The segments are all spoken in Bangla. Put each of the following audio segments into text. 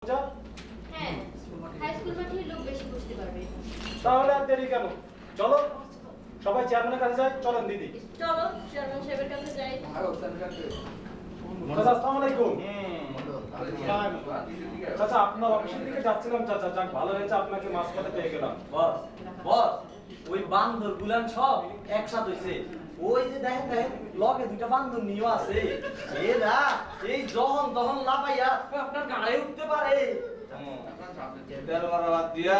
হ্যাঁ, হাই স্কুল মাঠে লোক বেশি বুঝতে পারবে। তাহলে আর দেরি কেন? চলো সবাই চেয়ারম্যানের কাছে যাই। চলেন দিদি, চলো চেয়ারম্যান সাহেবের কাছে যাই। চাচা আসসালামু আলাইকুম। চাচা আপনার অফিসের দিকে যাচ্ছিলাম। চাচা যাক ভালো হয়েছে আপনাকে মাঝপথে পেয়ে গেলাম। বস বস ওই বান্দর গুলান সব একসাথে হইছে। ওই যে দেখেন দেখেন লগে দুইটা বান্দর নিও আছে। এরা এই যখন তখন লাফাইয়া আপনার গাড়ি উঠতে পারে। তেল মারা দিয়া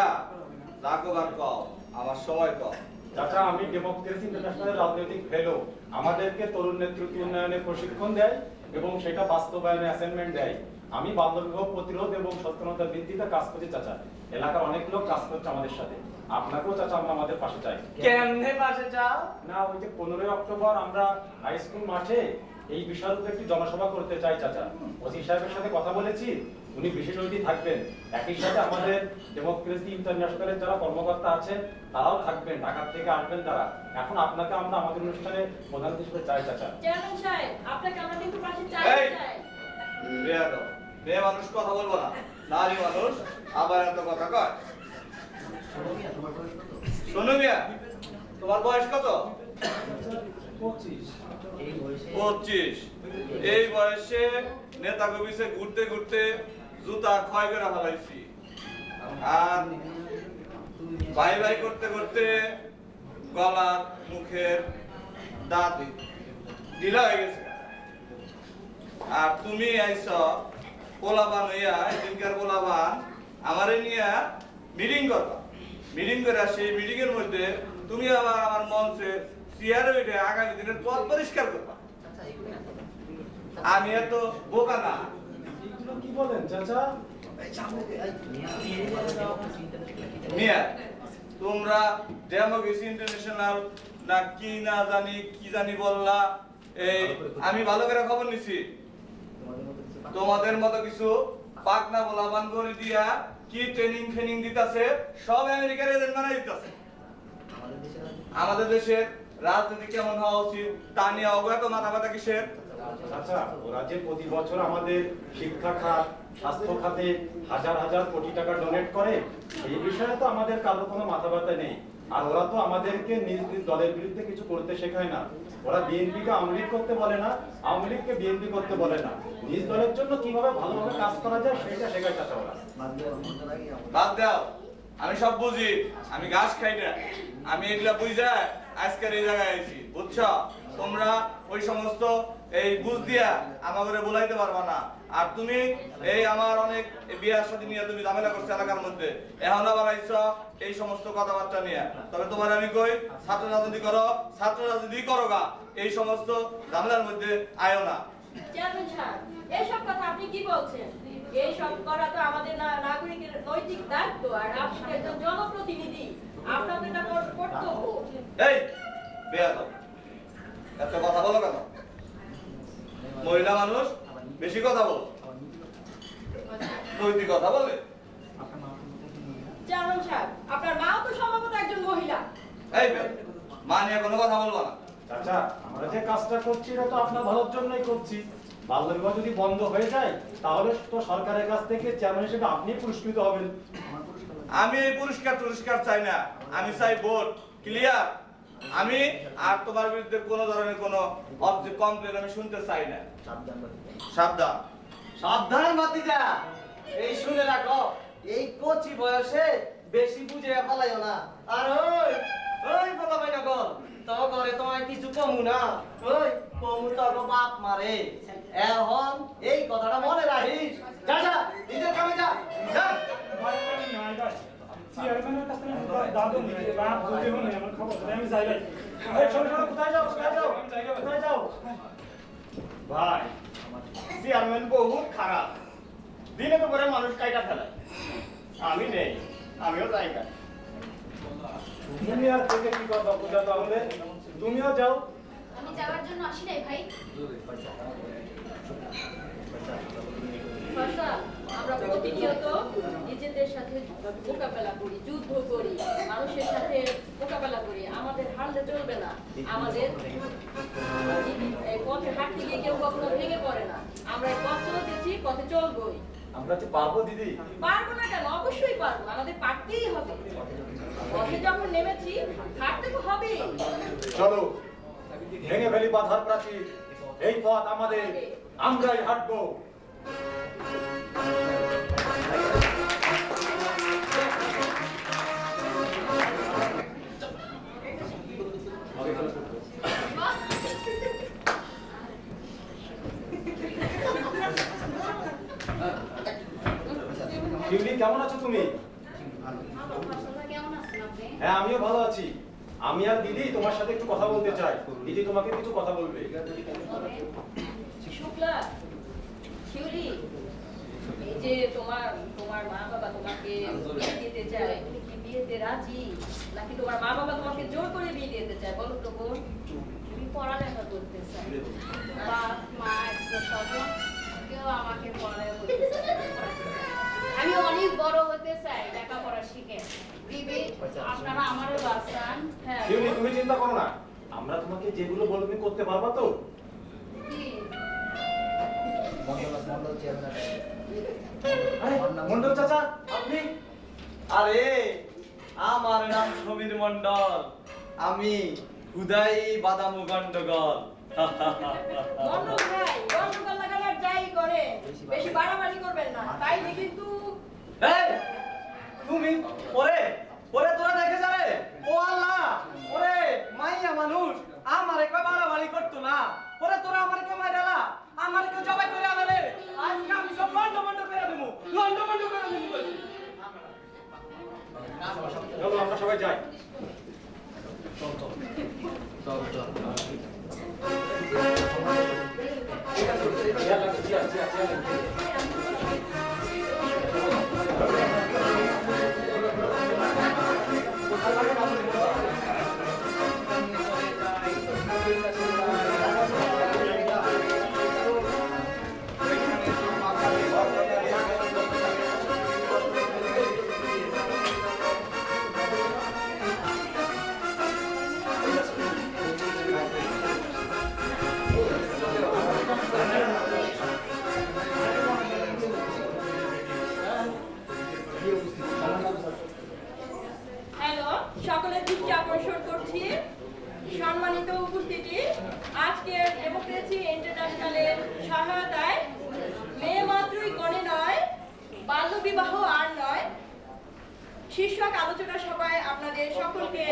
রাগবার কও, আমার সময় কও। চাচা আমি ডেমোক্রেসি ইন্টারন্যাশনালের রাজনৈতিক ফেলো। আমাদেরকে তরুণ নেতৃত্ব উন্নয়নে প্রশিক্ষণ দেয় এবং সেটা বাস্তবায়নে অ্যাসাইনমেন্ট দেয়। আমি বাল্যবিবাহ প্রতিরোধ এবং সচেতনতা বৃদ্ধিতে কাজ করছি চাচা। এলাকার অনেক লোক কাজ করছে আমাদের সাথে। আপনাকেও চাচা আমরা আমাদের পাশে চাই। কেমনে পাশে যাও? না ওই যে 15 অক্টোবর আমরা হাই স্কুল মাঠে এই বিষয়ের উপর একটি জনসভা করতে চাই চাচা। ওসি সাহেবের সাথে কথা বলেছি, উনি বিশেষ অতিথি থাকবেন। একই সাথে আমাদের ডেমোক্রেসি ইন্টারন্যাশনালের যারা কর্মকর্তা আছেন তারাও থাকবেন, ঢাকা থেকে আসবেন তারা। এখন আপনাকে আমরা আমাদের অনুষ্ঠানে প্রধান হিসেবে চাই চাচা। চেয়ারম্যান সাহেব, আপনাকে আমরা কিন্তু পাশে চাই। এই! বেয়াদব, মেয়ে মানুষ কথা বলবো না, নারী মানুষ আবার এত কথা কয়। শোনো মিয়া, তোমার বয়স কত? 25। 25। এই বয়সে নেতা কবিসে ঘুরতে ঘুরতে জুতা ক্ষয় করে ফেলাইছি, আর বাই বাই করতে করতে গলার মুখের দাঁত ঢিলা হয়ে গেছে। আর তুমি আইছ পোলাবান হইয়া, এদিনকার পোলাবান আমারে নিয়ে মিটিং করবা। মিটিং করে সেই মিটিং এর মধ্যে তুমি আবার আমার মঞ্চে চেয়ারে উঠে আগামী দিনের পথ পরিষ্কার করবা। আমি এত বোকা না। এগুলো কি বলেন চাচা? মিয়া, তোমরা ডেমোক্রেসি ইন্টারন্যাশনাল না কি না জানি কি জানি বললা, এই আমি ভালো করে খবর নিছি। তোমাদের মতো কিছু পাকনা বলাবান করে দিয়া কি ট্রেনিং ফেনিং দিতাছে, সব আমেরিকার এজেন্ট বানাই দিতাছে। আমাদের দেশের রাজনীতি কেমন হওয়া উচিত তা নিয়ে অবগত মাথা ব্যথা কিসের? আচ্ছা, ওরা যে প্রতি বছর আমাদের শিক্ষা খাত, স্বাস্থ্য খাতে হাজার হাজার কোটি টাকা ডোনেট করে, এই বিষয়ে তো আমাদের কারো কোনো মাথা ব্যথা নেই। আর ওরা তো আমাদেরকে নিজ নিজ দলের বিরুদ্ধে কিছু করতে শেখায় না। ওরা বিএনপিকে আওয়ামী লীগ করতে বলে না, আওয়ামী লীগকে বিএনপি করতে বলে না। নিজ দলের জন্য কিভাবে ভালোভাবে কাজ করা যায় সেটা শেখায় চাচা ওরা। বাদ দাও, আমি সব বুঝি, আমি ঘাস খাই না। আমি এগুলা বুঝা আজকের এই জায়গায় আইছি, বুঝছো? তোমরা ওই সমস্ত এই বুঝ দিয়া আমাকে বলাইতে পারবা না। আর তুমি এই আমার অনেক বিয়ার সাথে নিয়ে তুমি ঝামেলা করছো এলাকার মধ্যে, এখন আবার আইছ এই সমস্ত কথাবার্তা নিয়ে। তবে তোমার আমি কই, ছাত্র রাজনীতি করো, ছাত্র রাজনীতি করো গা, এই সমস্ত ঝামেলার মধ্যে আয়ো না। চেয়ারম্যান সাহেব, এইসব কথা আপনি কি বলছেন? এইসব করা তো আমাদের নাগরিকের নৈতিক দায়িত্ব, আর আপনি একজন জনপ্রতিনিধি, আপনার তো এটা কর্তব্য। এই বেয়াদব, এত কথা বলো কেন? মহিলা মানুষ বেশি কথা বলো, নৈতিক কথা বলে। চেয়ারম্যান সাহেব, আপনার মাও তো সম্ভবত একজন মহিলা। এই মা নিয়ে কোনো কথা বলবো না। চাচা, আমরা যে কাজটা করছি এটা তো আপনার ভালোর জন্যই করছি। বাল্যবিবাহ যদি বন্ধ হয়ে যায় তাহলে তো সরকারের কাছ থেকে চেয়ারম্যান হিসেবে আপনি পুরস্কৃত হবেন। আমি এই পুরস্কার চাই না, আমি চাই ভোট। ক্লিয়ার? আমি আর তোমার বিরুদ্ধে কোনো ধরনের কোনো কমপ্লেন আমি শুনতে চাই না। সাবধান। সাবধান ভাতিজা, এই শুনে রাখো, এই কচি বয়সে বেশি বুঝে ফেলাইও না। আর ওই ওই বলা ভাই না গো, তো করে তোমায় কিছু কমু না, ওই কমু তো বাপ মারে। এখন এই কথাটা মনে রাখিস। যা যা, নিজের কামে যা। যা। চেয়ারম্যানের কাছ থেকে দাদু নিয়ে বাপ যদি হনে আমার খবর আমি যাই ভাই। এই শোনো শোনো, কোথায় যাও কোথায় যাও কোথায় যাও? ভাই, চেয়ারম্যান বহুত খারাপ, দিনে তো করে মানুষ কাইটা ফেলায়। আমি নেই, আমিও যাই না। তুমি আর থেকে কি করবা পূজা? তাহলে তুমিও যাও। আমি যাওয়ার জন্য আসি নাই ভাই। আমরা প্রতিনিয়ত নিজেদের সাথে মোকাবেলা করি, যুদ্ধ করি, মানুষের সাথে মোকাবেলা করি। আমাদের হারলে চলবে না। আমাদের পথে হাঁটতে গিয়ে কেউ কখনো ভেঙে পড়ে না। আমরা পথ চলতেছি, পথে চলবই। আমরা কি পারবো দিদি? পারবো না কেন? অবশ্যই পারবো, আমাদের পারতেই হবে। পথে যখন নেমেছি হাঁটতে তো হবেই। চলো ভেঙে ফেলি বাধার প্রাচীর, এই পথ আমাদের, আমরাই হাঁটবো। শিউলি, কেমন আছো তুমি? হ্যাঁ, আমিও ভালো আছি। আমি আর দিদি তোমার সাথে একটু কথা বলতে চাই। দিদি তোমাকে কিছু কথা বলবে। শুক্লা, শিউলি, এই যে তোমার তোমার মা বাবা তোমাকে বিয়ে দিতে চায়, তুমি কি বিয়েতে রাজি, নাকি তোমার মা বাবা তোমাকে জোর করে বিয়ে দিতে চায়? বলো তো বোন। আমি পড়ালেখা করতে চাই। বাপ মা স্বজন কেউ আমাকে পড়ালেখা করতে চায় না। আমি অনেক বড় হতে চাই, লেখাপড়া শিখে। দিদি, আপনারা আমারও বাঁচান। হ্যাঁ শিউলি, তুমি চিন্তা করো না, আমরা তোমাকে যেগুলো বলবো তুমি করতে পারবা তো? কি? আরে, মন্ডল চাচা, আপনি? আরে আমার নাম সমীর মন্ডল, আমি হুদাই বাদামু গন্ডগোল। মন্ডল ভাই, গন্ডগোল লাগানোর যাই করে, বেশি বাড়াবাড়ি করবেন না, তাইলে কিন্তু এই, তুমি ওরে ওরে তোরা দেখে যাবে, ও আল্লাহ, ওরে মাইয়া মানুষ আমারে কই বাড়াবাড়ি করতো না, ওরে তোরা আমারে কই মাইরালা, আমারে কই জবাই করে আনলে, আজকে আমি সব লন্ড মন্ড করে দেবো, লন্ড মন্ড করে দেবো। চলো আমরা সবাই যাই। হ্যালো, সকলের দৃষ্টি আকর্ষণ করছি। সম্মানিত উপস্থিতি, আজকের ডেমোক্রেসি ইন্টারন্যাশনালের সহায়তায় মেয়ে মাত্রই গণে নয়, বাল্য বিবাহ আর নয় শীর্ষক আলোচনা সভায় আপনাদের সকলকে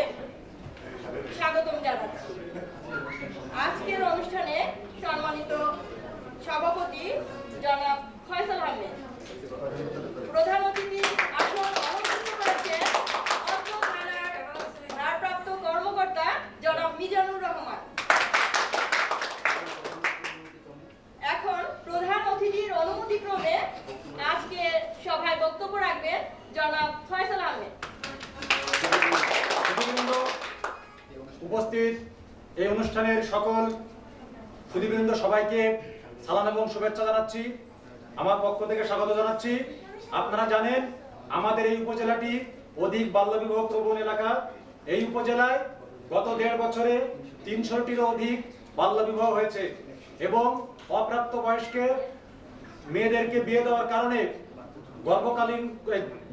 স্বাগতম জানাচ্ছি। আজকের অনুষ্ঠানে সম্মানিত সভাপতি জনাব ফয়সাল আহমেদ, প্রধান অতিথি আসন অলঙ্কৃত করেছেন অত্র থানার ভারপ্রাপ্ত কর্মকর্তা জনাব মিজানুর রহমান। এখন প্রধান অতিথির অনুমতিক্রমে আজকে সভায় বক্তব্য রাখবেন জনাব ফয়সাল আহমেদ। উপস্থিত এই অনুষ্ঠানের সকল সুধীবৃন্দ সবাইকে সালাম এবং শুভেচ্ছা জানাচ্ছি, আমার পক্ষ থেকে স্বাগত জানাচ্ছি। আপনারা জানেন আমাদের এই উপজেলাটি অধিক বাল্যবিবাহ প্রবণ এলাকা। এই উপজেলায় গত 1.5 বছরে 300টিরও অধিক বাল্যবিবাহ হয়েছে এবং অপ্রাপ্ত বয়স্কে মেয়েদেরকে বিয়ে দেওয়ার কারণে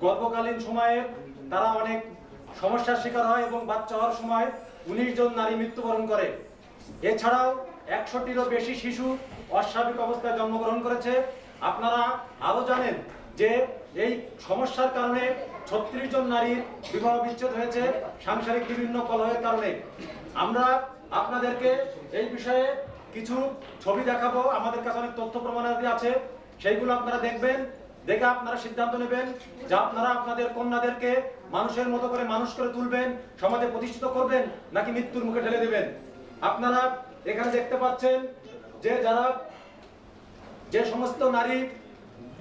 গর্ভকালীন সময়ে তারা অনেক সমস্যার শিকার হয় এবং বাচ্চা হওয়ার সময় 19 জন নারী মৃত্যুবরণ করে। এছাড়াও 100টিরও বেশি শিশু অস্বাভাবিক অবস্থায় জন্মগ্রহণ করেছে। আপনারা আরো জানেন যে এই সমস্যার কারণে 36 জন নারীর বিবাহ বিচ্ছেদ হয়েছে সাংসারিক বিভিন্ন কলহের কারণে। আমরা আপনাদেরকে এই বিষয়ে কিছু ছবি দেখাবো, আমাদের কাছে অনেক তথ্য প্রমাণাদি আছে, সেইগুলো আপনারা দেখবেন, দেখে আপনারা সিদ্ধান্ত নেবেন যে আপনারা আপনাদের কন্যাদেরকে মানুষের মতো করে মানুষ করে তুলবেন, সমাজে প্রতিষ্ঠিত করবেন, নাকি মৃত্যুর মুখে ঠেলে দেবেন। আপনারা এখানে দেখতে পাচ্ছেন যে যে সমস্ত নারী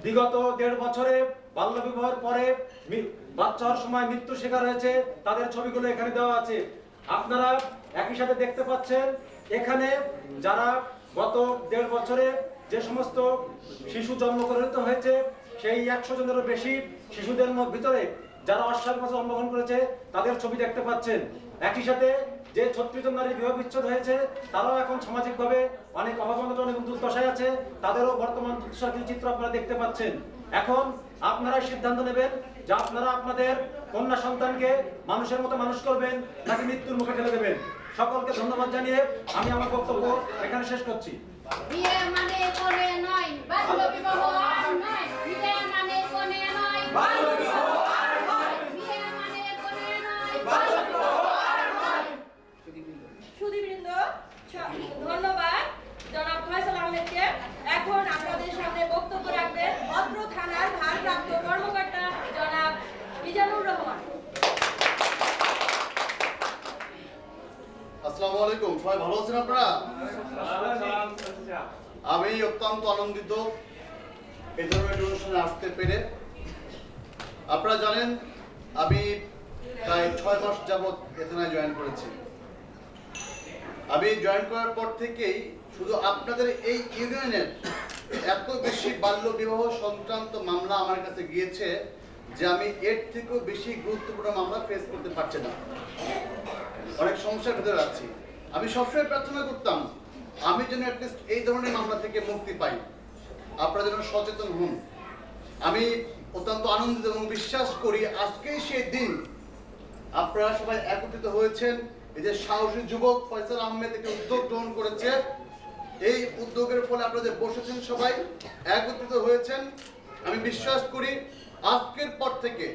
বিগত 1.5 বছরে বাল্যবিবাহের পরে বাচ্চা হওয়ার সময় মৃত্যু শিকার হয়েছে তাদের ছবিগুলো এখানে দেওয়া আছে। আপনারা একই সাথে দেখতে পাচ্ছেন এখানে যারা গত 1.5 বছরে যে সমস্ত শিশু জন্মগ্রহণ হয়েছে সেই 100 জনেরও বেশি শিশুদের ভিতরে যারা অস্বাভাবিক ভাবে জন্মগ্রহণ করেছে তাদের ছবি দেখতে পাচ্ছেন। একই সাথে যে 36 জন নারী বিবাহ বিচ্ছেদ হয়েছে তারাও এখন সামাজিকভাবে অনেক অভাবনটন এবং দুর্দশায় আছে, তাদেরও বর্তমান দুর্দশার চিত্র আপনারা দেখতে পাচ্ছেন। এখন আপনারা সিদ্ধান্ত নেবেন যে আপনারা আপনাদের কন্যা সন্তানকে মানুষের মতো মানুষ করবেন নাকি মৃত্যুর মুখে ঠেলে দেবেন। সকলকে ধন্যবাদ জানিয়ে আমি আমার বক্তব্য এখানে শেষ করছি। বিয়ে মানে কোনে নয়, বাল্য বিবাহ আর নয়। বিয়ে মানে কোনে নয়, বাল্য বিবাহ আর নয়। বিয়ে মানে কোনে নয়, বাল্য বিবাহ আর নয়। সুধীবৃন্দ, ধন্যবাদ জনাব ফয়সাল আহমেদকে। এখন আপনাদের সামনে বক্তব্য রাখবেন অত্র থানার ভারপ্রাপ্ত কর্মকর্তা জনাব মিজানুর রহমান। আসসালামু আলাইকুম, সবাই ভালো আছেন আপনারা? আমি অত্যন্ত আনন্দিত এই ধরনের অনুষ্ঠানে আসতে পেরে। আপনারা জানেন আমি প্রায় 6 মাস যাবৎ এ থানায় জয়েন করেছি। আমি জয়েন করার পর থেকেই শুধু আপনাদের এই ইউনিয়নের এত বেশি বাল্য বিবাহ সংক্রান্ত মামলা আমার কাছে গিয়েছে যে আমি এর থেকেও বেশি গুরুত্বপূর্ণ মামলা ফেস করতে পারছি না। অনেক সমস্যার ভিতরে আছি। আমি সবসময় প্রার্থনা করতাম আমি যেন অ্যাটলিস্ট এই ধরনের মামলা থেকে মুক্তি পাই। আপনারা যেন সচেতন হন। আমি অত্যন্ত আনন্দিত এবং বিশ্বাস করি আজকেই সেই দিন আপনারা সবাই একত্রিত হয়েছেন। এই যে সাহসী যুবক ফয়সাল আহমেদ একটি উদ্যোগ গ্রহণ করেছে, এই উদ্যোগের ফলে আপনারা যে বসেছেন সবাই একত্রিত হয়েছেন, আমি বিশ্বাস করি আজকের পর থেকে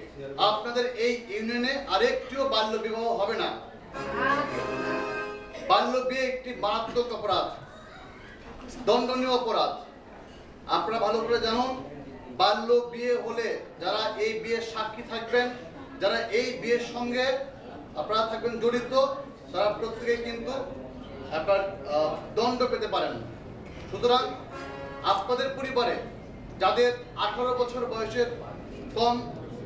আপনাদের এই ইউনিয়নে আরেকটিও বাল্য বিবাহ হবে না। বাল্য বিয়ে একটি মারাত্মক অপরাধ, দণ্ডনীয় অপরাধ। আপনারা ভালো করে জানুন, বাল্য বিয়ে হলে যারা এই বিয়ের সাক্ষী থাকবেন, যারা এই বিয়ের সঙ্গে আপনারা থাকবেন জড়িত, তারা প্রত্যেকে কিন্তু আপনার দণ্ড পেতে পারেন। সুতরাং আপনাদের পরিবারে যাদের 18 বছর বয়সের কম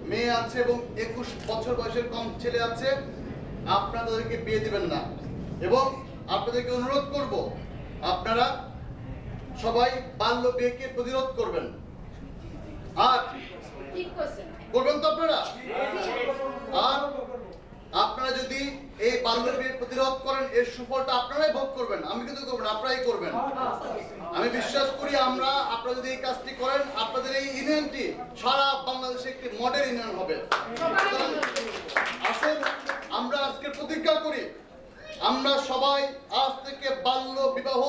মেয়ে আছে এবং 21 বছর বয়সের কম ছেলে আছে, আপনারা তাদেরকে বিয়ে দিবেন না। এবং আপনাদেরকে অনুরোধ করব আপনারা সবাই বাল্য বিয়েকে প্রতিরোধ করবেন। আর ঠিক কইছেন। করবেন তো আপনারা? আর আপনারা যদি এই বাল্য বিয়ে প্রতিরোধ করেন, এর সুফলটা আপনারাই ভোগ করবেন, আমি কিন্তু করব না, আপনারাই করবেন। আমি বিশ্বাস করি আপনারা যদি এই কাজটি করেন, আপনাদের এই ইউনিয়নটি সারা বাংলাদেশে একটি মডেল ইউনিয়ন হবে। আসুন আমরা আজকে প্রতিজ্ঞা করি, আমরা সবাই আজ থেকে বাল্য বিবাহ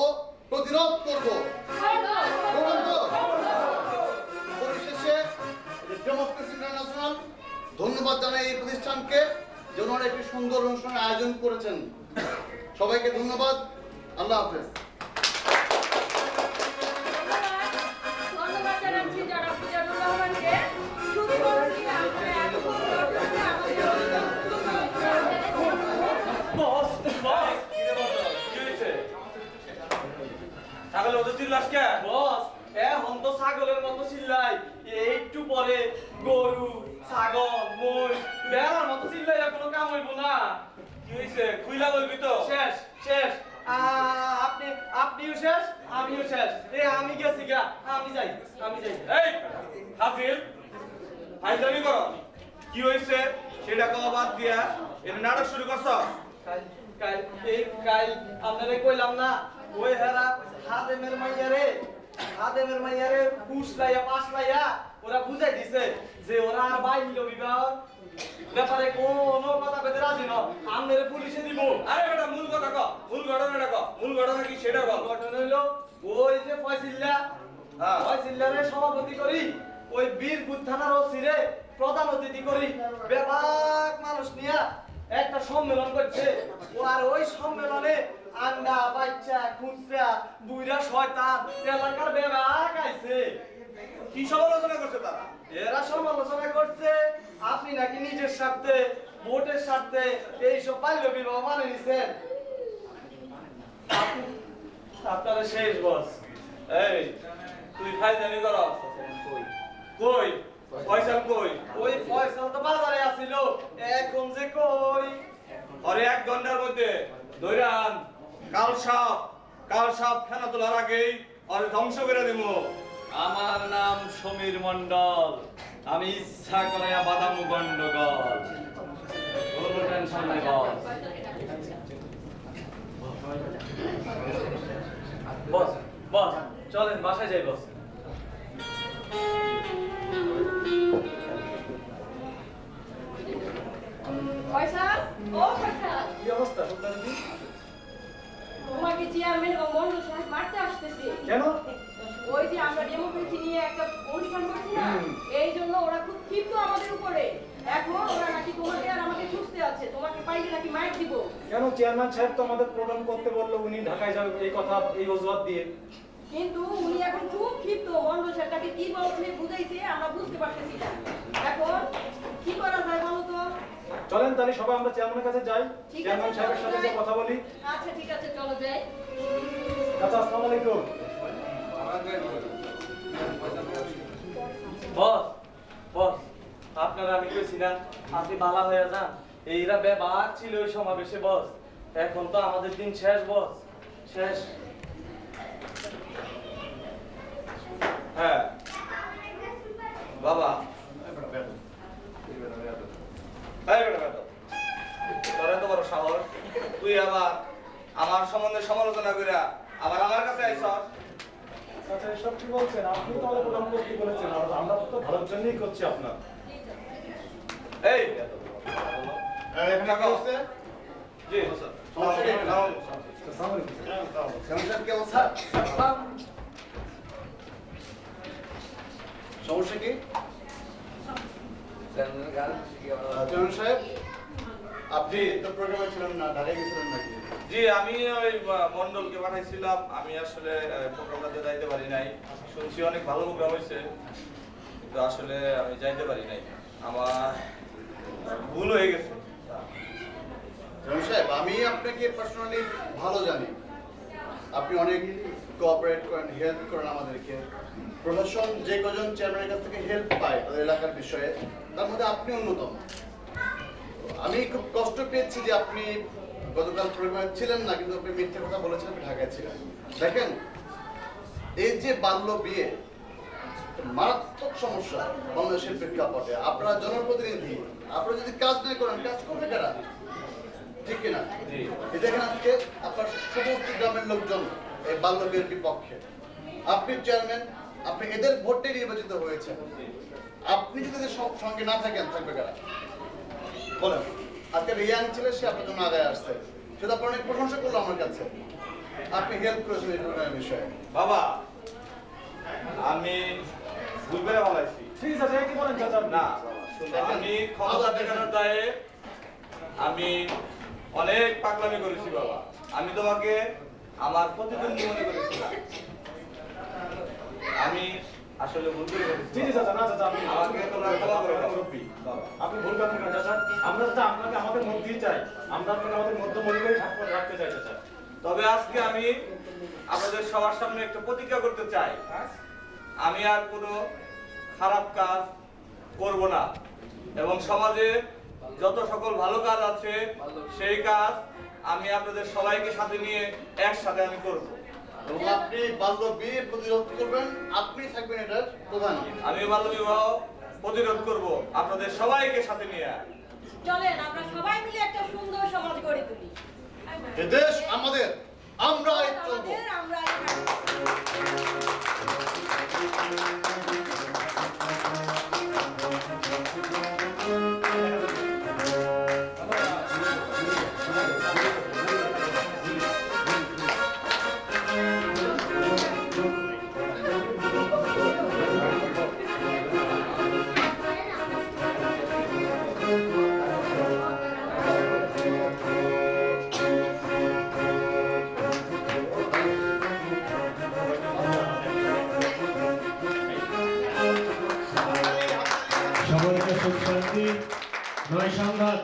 প্রতিরোধ করব। পরিশেষে ডেমোক্রেসি ইন্টারন্যাশনাল ধন্যবাদ জানাই এই প্রতিষ্ঠানকে যে ওনারা একটি সুন্দর অনুষ্ঠানের আয়োজন করেছেন। সবাইকে ধন্যবাদ। আল্লাহ হাফেজ। ধন্যবাদ জানাচ্ছি জনাব মিজানুর রহমানকে। সুধীবৃন্দ, আপনারা এতক্ষণ ধৈর্য ধরে বস বস কি রে বস কি হইছে? ছাগল ওদের চিল্লাস কে? বস এখন তো ছাগলের মতো চিল্লাই, একটু পরে গরু, ছাগল, মই, বেড়ার মতো চিল্লাই, কোনো কাম হইব না। কি হইছে? খুইলা বলবি তো? শেষ শেষ। আপনিও শেষ, আমিও শেষ। আমি গেছি গা, আমি যাই। এই হাফিল ফাইজলামি করো। কি হইছে সেটা কওয়া বাদ দিয়া এটা নাটক শুরু করছ? কাল আপনারে কইলাম না, ওই হেরা হাদেমের মাইয়ারে পুষলাইয়া পাশলাইয়া ওরা বুঝাই দিছে যে ওরা আর বাল্য বিবাহ ব্যাপারে কোনো কথা কইতে রাজি না, আমনেরে পুলিশে দিব। আরে বেটা মূল কথা ক, মূল ঘটনাটা ক, মূল ঘটনা কি সেটা বল। ঘটনা হইলো ওই যে ফয়সিল্লা, হ্যাঁ ফয়সিল্লারে সভাপতি করি, ওই বীরপুর থানার ওসিরে প্রধান অতিথি করি, ব্যাপক মানুষ নিয়া একটা সম্মেলন করছে। ও আর ওই সম্মেলনে আন্ডা বাচ্চা খুচরা বুইরা শয়তান এলাকার বেবাক আইছে। কি সমালোচনা করছে তারা? এরা সমালোচনা করছে আপনি নাকি নিজের স্বার্থে, ভোটের স্বার্থে এইসব বাল্য বিবাহ মানে নিছেন। আপনারা শেষ বস। এই তুই ফাইজলামি কর কই? পয়সা কই? ওই ফয়সাল তো বাজারে আছিল, এখন যে কই। আরে 1 ঘন্টার মধ্যে ধইরা আন। কাল সাপ ফেনা তোলার আগেই আর ধ্বংস করে দেব। আমার নাম সমীর মন্ডল, আমি ইচ্ছা করে বাদামু গন্ডগোল। কোনো টেনশন নাই বস। বস চলেন বাসায় যাই বস। দিব? কেন চেয়ারম্যান সাহেব তো আমাদের প্রোগ্রাম করতে বললো, উনি ঢাকায় যাবে এই কথা এই অজুহাত দিয়ে। কিন্তু উনি এখন খুব ক্ষিপ্ত, মন্ডল সাহেবটাকে কি বলছে বুঝাইছে আমরা বুঝতে পারতেছি না। এখন কি করা যায় বলো তো? চলেন তাহলে সবাই আমরা চেয়ারম্যানের কাছে যাই, ঠিক আছে, চেয়ারম্যান সাহেবের সাথে যে কথা বলি। আচ্ছা ঠিক আছে, চলো যাই। আচ্ছা, আসসালামু আলাইকুম। বস বস, আপনারা আমি কইছি না আপনি বালা হয়ে যান। এইরা বেবাক ছিল ওই সমাবেশে বস, এখন তো আমাদের দিন শেষ বস, শেষ। হ্যাঁ বাবা, এই বেটা বেটা, তোরা তো বড় সাহস, তুই আবার আমার সম্বন্ধে সমালোচনা কইরা আবার আমার কাছে আইছস। আচ্ছা, এসব কি বলছেন? আপনি তো আমাদের প্রোগ্রাম করতে বলেছেন, আর আমরা তো ভালোর জন্যই করছি আপনার। এই এখানে কি হচ্ছে? জি সমস্যা কি? আসসালামু আলাইকুম। চেয়ারম্যান সাহেব কি অবস্থা? সমস্যা কি? চেয়ারম্যান সাহেব, আপনি তো প্রোগ্রামে ছিলেন না, ঢাকায় গেছিলেন নাকি? জি, আমি ওই মন্ডলকে পাঠাইছিলাম, আমি আসলে প্রোগ্রামটাতে যাইতে পারি নাই। শুনছি অনেক ভালো প্রোগ্রাম হয়েছে, কিন্তু আসলে আমি যাইতে পারি নাই, আমার ভুল হয়ে গেছে। চেয়ারম্যান সাহেব, আমি আপনাকে পার্সোনালি ভালো জানি। আপনি অনেক কোঅপারেট করেন, হেল্প করেন আমাদেরকে। প্রশাসন যে কজন চেয়ারম্যানের কাছ থেকে হেল্প পায় তাদের এলাকার বিষয়ে, তার মধ্যে আপনি অন্যতম। আমি খুব কষ্ট পেয়েছি যে আপনি গতকাল প্রোগ্রামে ছিলেন না, কিন্তু আপনি মিথ্যে কথা বলেছেন আপনি ঢাকায় ছিলেন। দেখেন, এই যে বাল্য বিয়ে মারাত্মক সমস্যা বাংলাদেশের প্রেক্ষাপটে। আপনারা জনপ্রতিনিধি, আপনারা যদি কাজ না করেন, কাজ করবে কারা? ঠিক কিনা? এই দেখেন, আজকে আপনার সমস্ত গ্রামের লোকজন এই বাল্য বিয়ের বিপক্ষে। আপনি চেয়ারম্যান, আপনি এদের ভোটে নির্বাচিত হয়েছেন। আপনি যদি এদের সঙ্গে না থাকেন, থাকবে কারা বলেন? আজকে রিয়াং ছেলে, সে আপনার জন্য আগায় আসছে, সেটা আপনার অনেক প্রশংসা করলো আমার কাছে। আপনি হেল্প করেছেন এই ধরনের বিষয়ে। বাবা, আমি ভুল করে বলাইছি। ঠিক আছে, কি বলেন চাচা? না, আমি ক্ষমতা দেখানোর দায়ে আমি অনেক পাগলামি করেছি বাবা। আমি তোমাকে আমার প্রতিদ্বন্দ্বী মনে করেছিলাম, আমি আসলে ভুল করে ফেলেছি। জি জি চাচা, না চাচা, আপনি আমাকে তোমরা ক্ষমা করে দাও। মুরব্বি, আপনি ভুল করছেন না চাচা। আমরা চাচা আপনাকে আমাদের মধ্যেই চাই, আমরা আপনাকে আমাদের মধ্য পরিবারে রাখতে চাই চাচা। তবে আজকে আমি আপনাদের সবার সামনে একটা প্রতিজ্ঞা করতে চাই, আমি আর কোনো খারাপ কাজ করব না, এবং সমাজে যত সকল ভালো কাজ আছে সেই কাজ আমি আপনাদের সবাইকে সাথে নিয়ে একসাথে আমি করব। এবং আপনি বাল্য বিয়ে প্রতিরোধ করবেন, আপনি থাকবেন এটার প্রধান। আমি বাল্য বিবাহ প্রতিরোধ করব আপনাদের সবাইকে সাথে নিয়ে। চলেন আমরা সবাই মিলে একটা সুন্দর সমাজ গড়ে তুলি। এ দেশ আমাদের, আমরাই চলবো। আমরা সবাইকে সুখ শান্তি, নয় সংঘাত,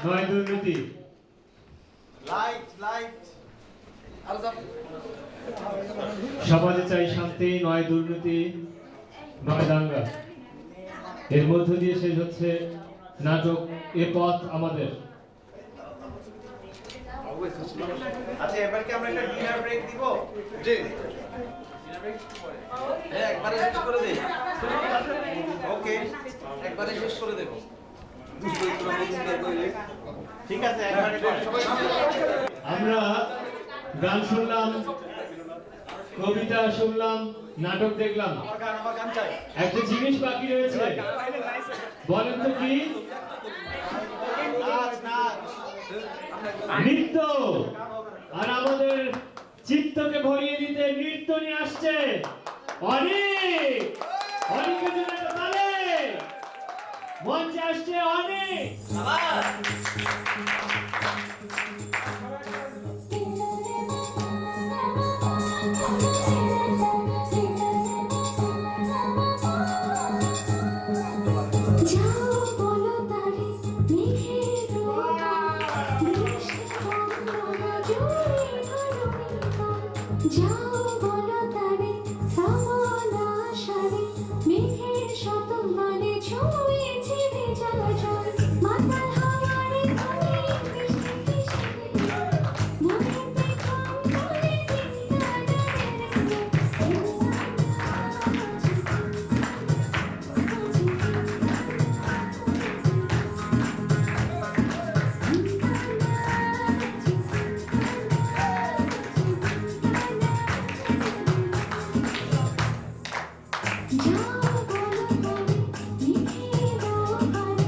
নয় দুর্নীতি। সমাজে চাই শান্তি, নয় দুর্নীতি, নয় দাঙ্গা। এর মধ্য দিয়ে শেষ হচ্ছে নাটক এ পথ আমাদের। আচ্ছা, এবার কি আমরা একটা ডিনার ব্রেক দিব? জি, একবারে শেষ করে দেই। ওকে, একবারে শেষ করে দেব। ঠিক আছে, একবারে সবাই আমরা গান শুনলাম, কবিতা শুনলাম, নাটক দেখলাম, আমার গান চাই। একটা জিনিস বাকি রয়েছে, বলেন তো কি? নৃত্য। আর আমাদের চিত্তকে ভরিয়ে দিতে নৃত্য নিয়ে আসছে অনেক অনেকের জন্য একটা তালে। মঞ্চে আসছে অনেক যাও বলো তারে মেঘের রোগা বৃষ্টি বন্দনা জুড়ে ধরণীকাল যাও বলো তারে শ্রাবণা সারে মেঘের শত মানে ছুঁয়েছে ভেজা জল মাতাল হাওয়ারে ধরে বৃষ্টি বৃষ্টি মনেতে কম করে যাও বলো তারে মেঘের রোগারে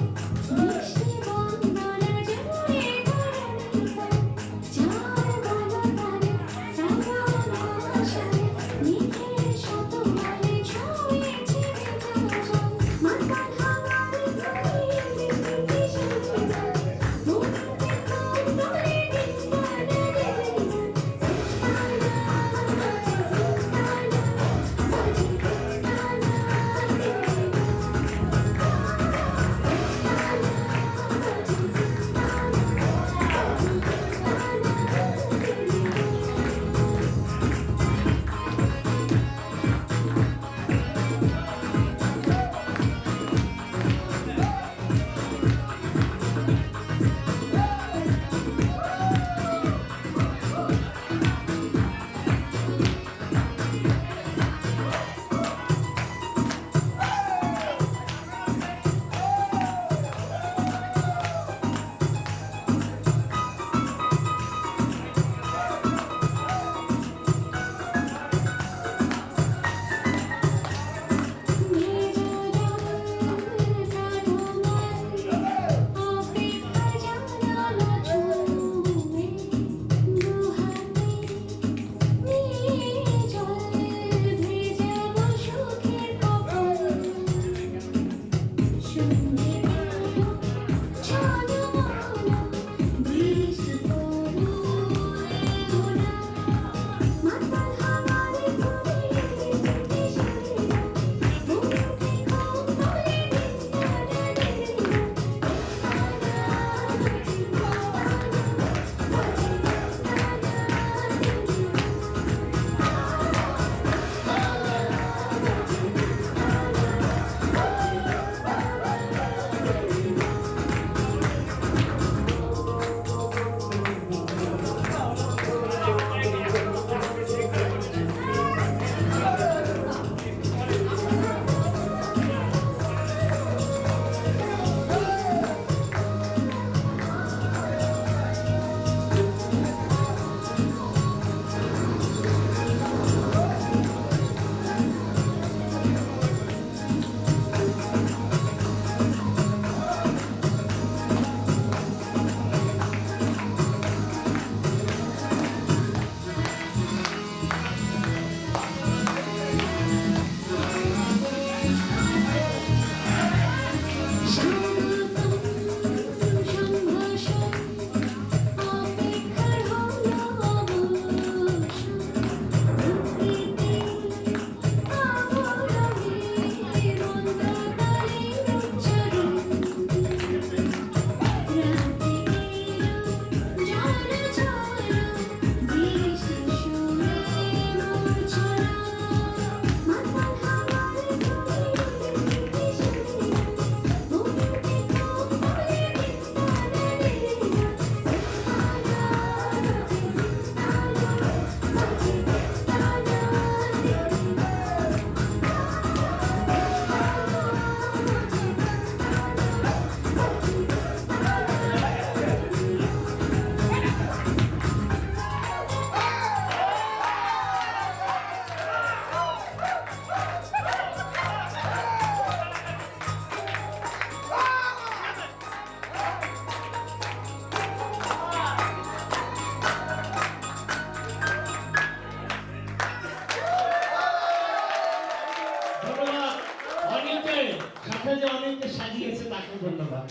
আমাকে সাজিয়েছে তাকে ধন্যবাদ।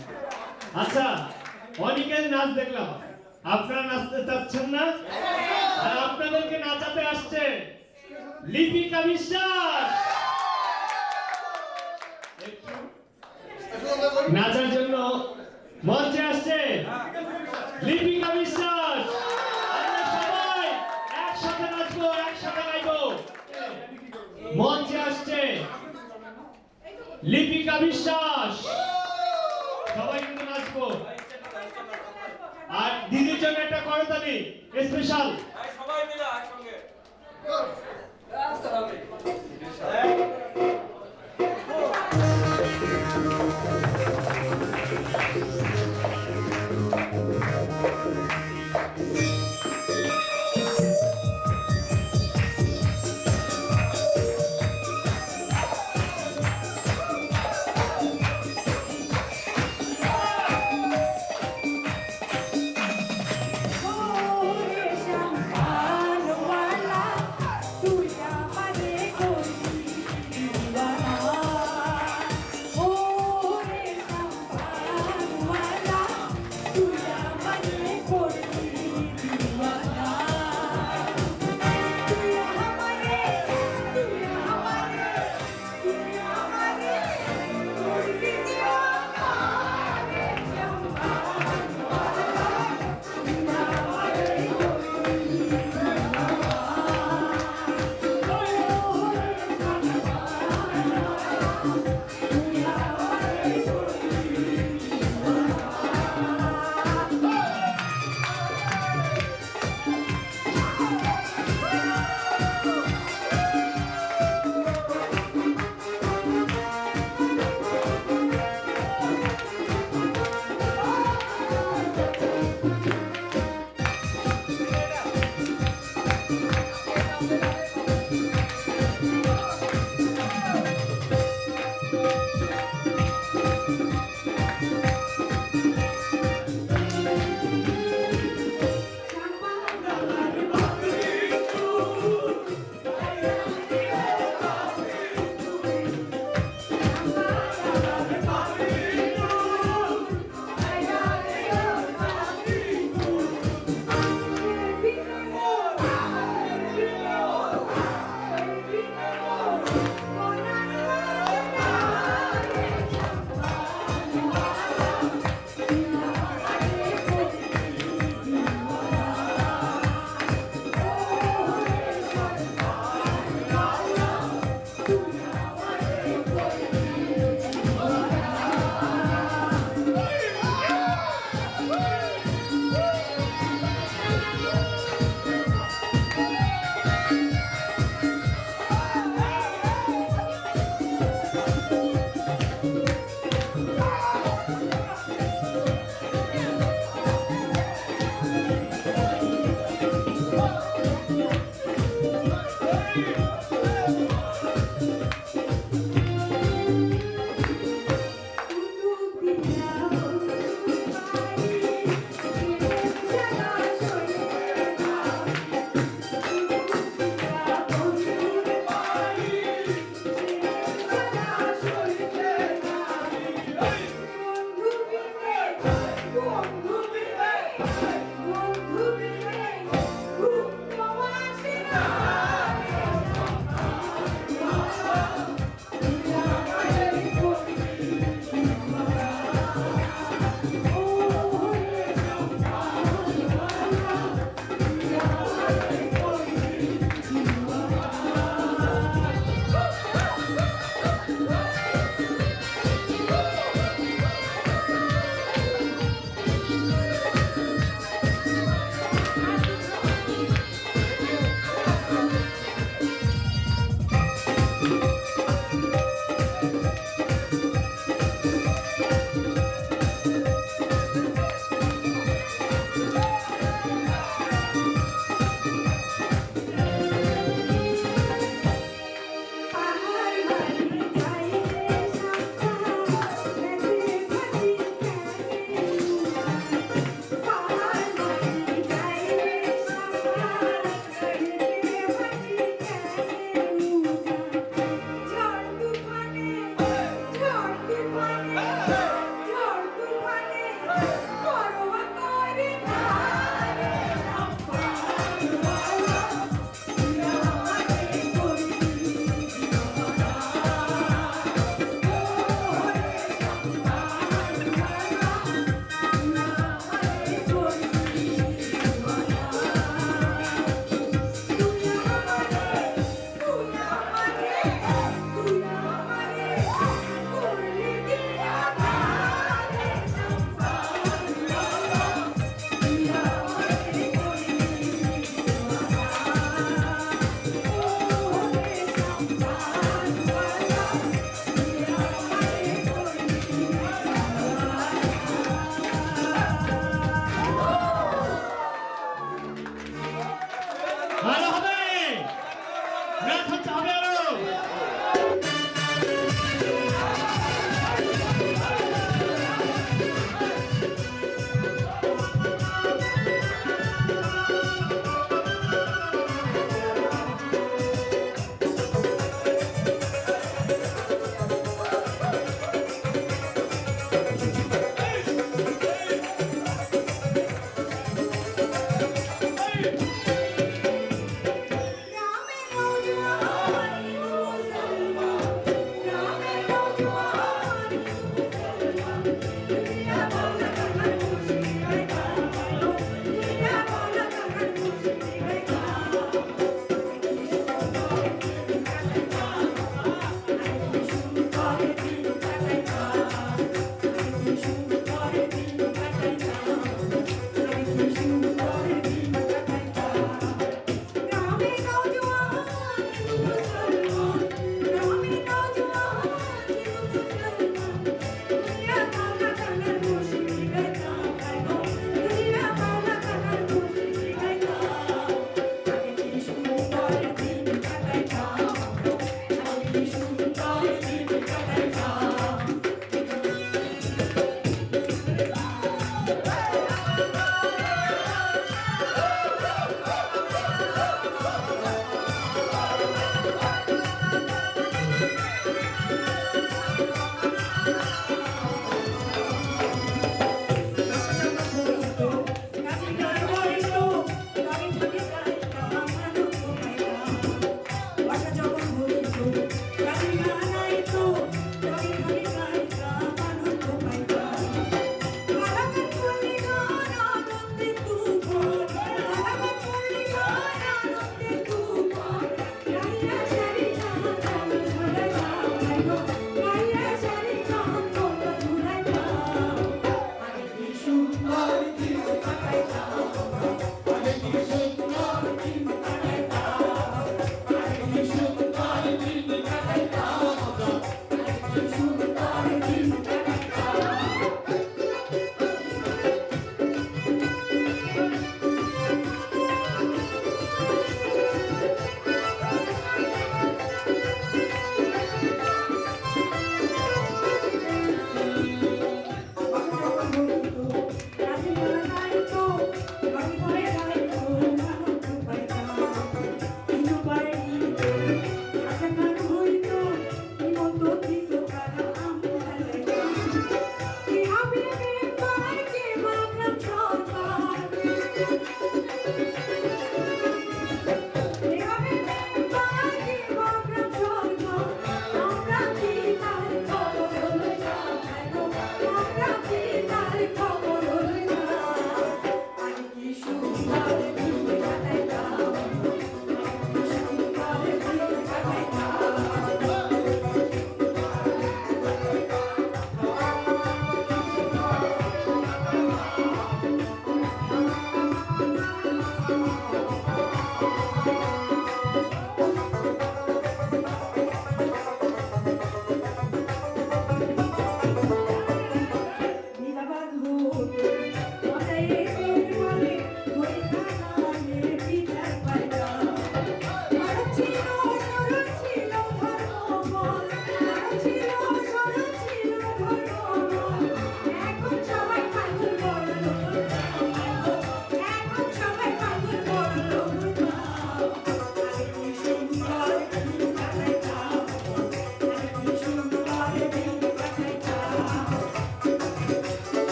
আচ্ছা, অনেকের নাচ দেখলাম, আপনারা নাচতে চাচ্ছেন না? আর আপনাদেরকে নাচাতে আসছে লিপিকা বিশ্বাস। নাচার জন্য মঞ্চে আসছে লিপিকা বিশ্বাস। আমরা সবাই একসাথে নাচবো, একসাথে গাইবো। মঞ্চে আসছে লিপিকা বিশ্বাস। সবাই কিন্তু নাচবো। আর দিদির জন্য একটা করতালি স্পেশাল। সবাই মিলে একসঙ্গে তুই আমারে করবি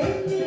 বলে